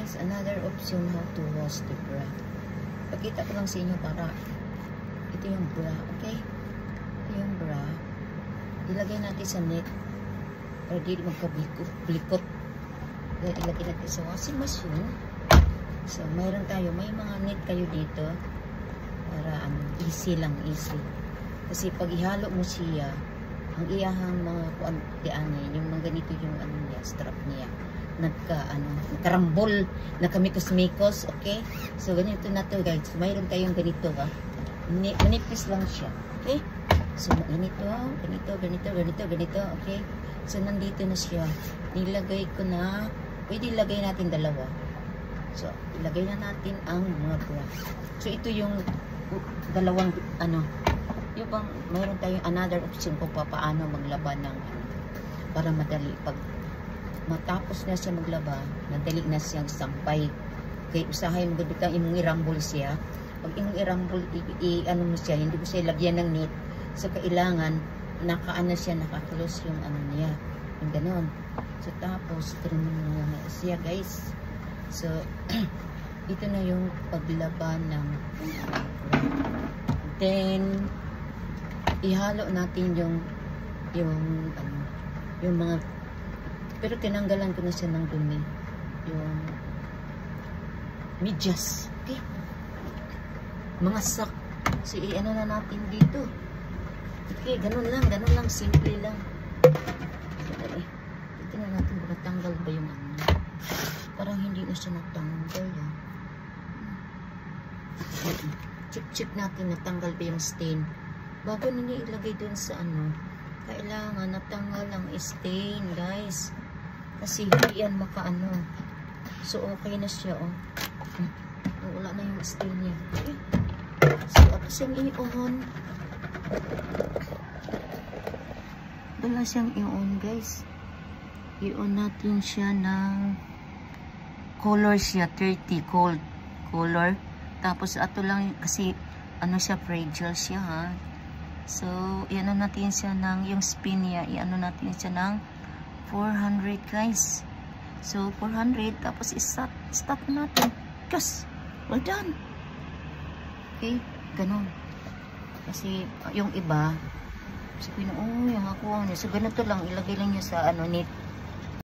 guys, another option how to wash the bra. Pakita ko lang sa inyo para ito yung bra, okay? Ito yung bra. Ilagay natin sa net para di magkablikot. Ilagay natin sa washing machine. So, mayroon tayo, may mga net kayo dito para easy lang, easy. Kasi pag ihalo mo siya, ang iyahang mga kuantian yung mga ganito yung niya, strap niya. Nagkarambol, nakamikos-mikos, okay? So, ganito na to guys. Mayroon tayong ganito ha. Manipis lang siya, okay? So, ganito, okay? So, nandito na siya. Nilagay ko na, pwede ilagay natin dalawa. So, ilagay na natin ang mga bra. So, ito yung dalawang, yung bang, mayroon tayong another option kung paano maglaba ng, para madali. Pag matapos na siya maglaba, madali na siyang sampay. Kaya usahay mo gabitang imong irambol siya. Pag imong irambol, mo siya, hindi mo siya lagyan ng net. So, kailangan, naka-close yung niya. Yung ganon. So, tapos, ito na siya, guys. So, ito na yung paglaba ng then, ihalo natin yung mga, pero tinanggalan ko na siya ng dumi. Yung medyas. Okay? Mga sak. So, na natin dito. Okay, ganun lang, simple lang. Okay. Ito na natin, natanggal ba yung parang hindi na siya natanggal. Chip natin, natanggal ba yung stain. Bago ninyo ilagay dun sa kailangan natanggal ang stain, guys. Kasi hindi yan So, okay na siya, wala na yung stain niya. Okay? So, at siyang i-on. Wala siyang i-on, guys. I-on natin siya ng color siya, 30 cold color. Tapos ato lang kasi siya, fragile siya ha. So, iano natin siya ng yung spin niya, iano natin siya ng 400 guys. So, 400 tapos stop natin. Yes, well done. Okay, ganun. Kasi yung iba sabi na, yung ako, so ganito lang, ilagay lang nyo sa net.